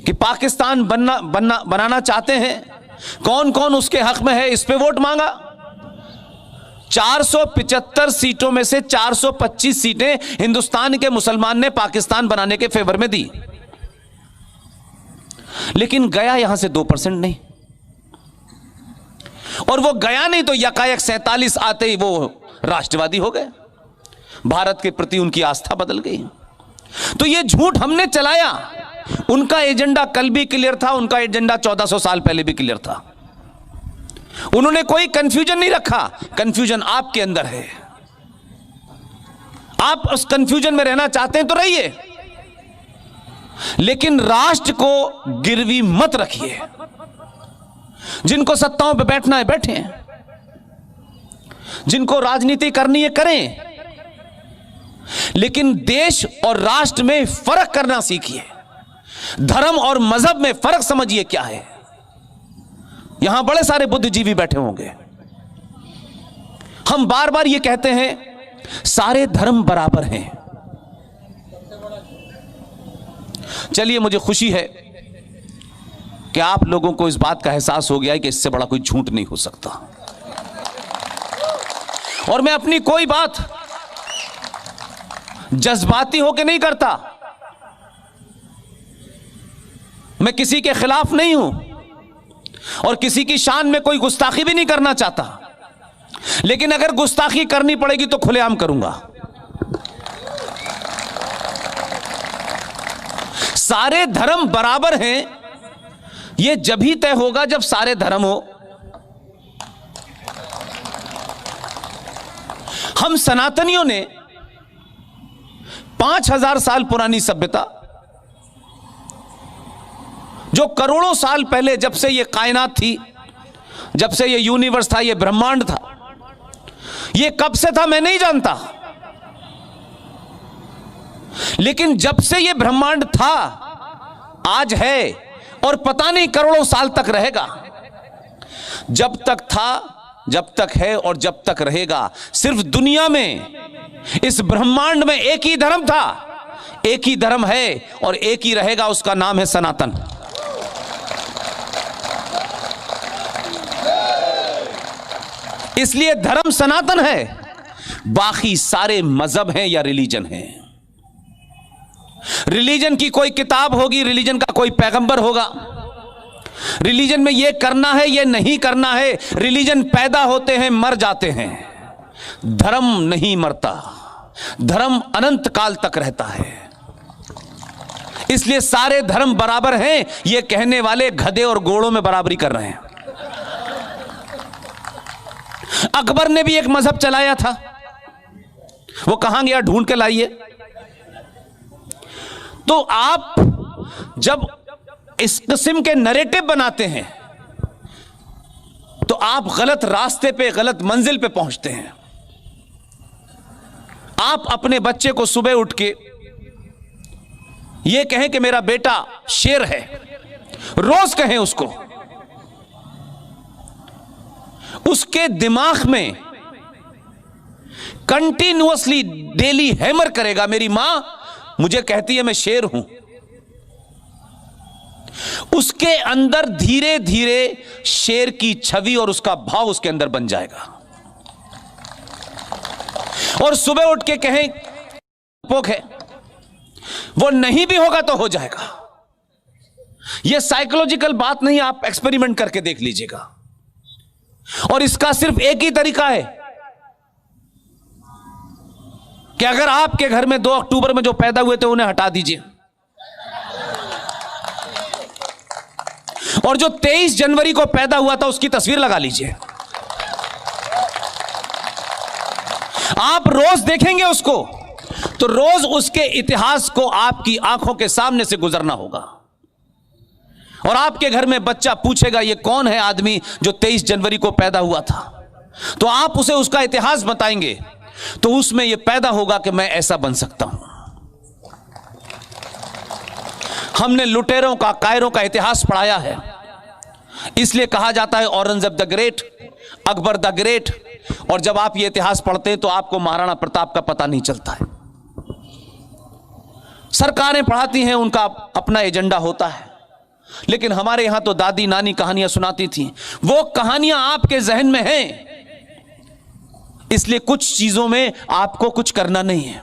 कि पाकिस्तान बनाना चाहते हैं, कौन कौन उसके हक में है, इस पे वोट मांगा। 475 सीटों में से 425 सीटें हिंदुस्तान के मुसलमान ने पाकिस्तान बनाने के फेवर में दी, लेकिन गया यहां से 2% नहीं। और वो गया नहीं तो यकायक 47 आते ही वो राष्ट्रवादी हो गए, भारत के प्रति उनकी आस्था बदल गई। तो ये झूठ हमने चलाया। उनका एजेंडा कल भी क्लियर था, उनका एजेंडा 1400 साल पहले भी क्लियर था। उन्होंने कोई कंफ्यूजन नहीं रखा। कंफ्यूजन आपके अंदर है, आप उस कंफ्यूजन में रहना चाहते हैं तो रहिए, लेकिन राष्ट्र को गिरवी मत रखिए। जिनको सत्ताओं पे बैठना है बैठे, जिनको राजनीति करनी है करें, लेकिन देश और राष्ट्र में फर्क करना सीखिए। धर्म और मजहब में फर्क समझिए क्या है। यहां बड़े सारे बुद्धिजीवी बैठे होंगे। हम बार बार ये कहते हैं सारे धर्म बराबर हैं। चलिए, मुझे खुशी है कि आप लोगों को इस बात का एहसास हो गया है कि इससे बड़ा कोई झूठ नहीं हो सकता। और मैं अपनी कोई बात जज्बाती होकर नहीं करता, मैं किसी के खिलाफ नहीं हूं और किसी की शान में कोई गुस्ताखी भी नहीं करना चाहता, लेकिन अगर गुस्ताखी करनी पड़ेगी तो खुलेआम करूंगा। सारे धर्म बराबर हैं, यह जब ही तय होगा जब सारे धर्म हो। हम सनातनियों ने 5000 साल पुरानी सभ्यता, जो करोड़ों साल पहले, जब से यह कायनात थी, जब से यह यूनिवर्स था, यह ब्रह्मांड था, यह कब से था मैं नहीं जानता, लेकिन जब से यह ब्रह्मांड था, आज है और पता नहीं करोड़ों साल तक रहेगा। जब तक था, जब तक है और जब तक रहेगा, सिर्फ दुनिया में, इस ब्रह्मांड में एक ही धर्म था, एक ही धर्म है और एक ही रहेगा। उसका नाम है सनातन। इसलिए धर्म सनातन है, बाकी सारे मजहब हैं या रिलीजन हैं। रिलीजन की कोई किताब होगी, रिलीजन का कोई पैगंबर होगा, रिलीजन में यह करना है यह नहीं करना है। रिलीजन पैदा होते हैं, मर जाते हैं, धर्म नहीं मरता, धर्म अनंत काल तक रहता है। इसलिए सारे धर्म बराबर हैं, यह कहने वाले गधे और घोड़ों में बराबरी कर रहे हैं। अकबर ने भी एक मजहब चलाया था, वो कहां गया, ढूंढ के लाइए। तो आप जब इस किस्म के नैरेटिव बनाते हैं तो आप गलत रास्ते पे, गलत मंजिल पे पहुंचते हैं। आप अपने बच्चे को सुबह उठ के यह कहें कि मेरा बेटा शेर है, रोज कहें उसको, उसके दिमाग में कंटिन्यूअसली डेली हैमर करेगा, मेरी मां मुझे कहती है मैं शेर हूं। उसके अंदर धीरे धीरे शेर की छवि और उसका भाव उसके अंदर बन जाएगा। और सुबह उठ के कहें पोक है, वो नहीं भी होगा तो हो जाएगा। यह साइकोलॉजिकल बात नहीं, आप एक्सपेरिमेंट करके देख लीजिएगा। और इसका सिर्फ एक ही तरीका है कि अगर आपके घर में 2 अक्टूबर में जो पैदा हुए थे उन्हें हटा दीजिए, और जो 23 जनवरी को पैदा हुआ था उसकी तस्वीर लगा लीजिए। आप रोज देखेंगे उसको, तो रोज उसके इतिहास को आपकी आंखों के सामने से गुजरना होगा। और आपके घर में बच्चा पूछेगा ये कौन है आदमी जो 23 जनवरी को पैदा हुआ था, तो आप उसे उसका इतिहास बताएंगे, तो उसमें यह पैदा होगा कि मैं ऐसा बन सकता हूं। हमने लुटेरों का, कायरों का इतिहास पढ़ाया है, इसलिए कहा जाता है Aurangzeb the great, Akbar the great. और जब आप ये इतिहास पढ़ते हैं तो आपको महाराणा प्रताप का पता नहीं चलता है। सरकारें पढ़ाती हैं, उनका अपना एजेंडा होता है, लेकिन हमारे यहां तो दादी नानी कहानियां सुनाती थी। वो कहानियां आपके जहन में हैं, इसलिए कुछ चीजों में आपको कुछ करना नहीं है।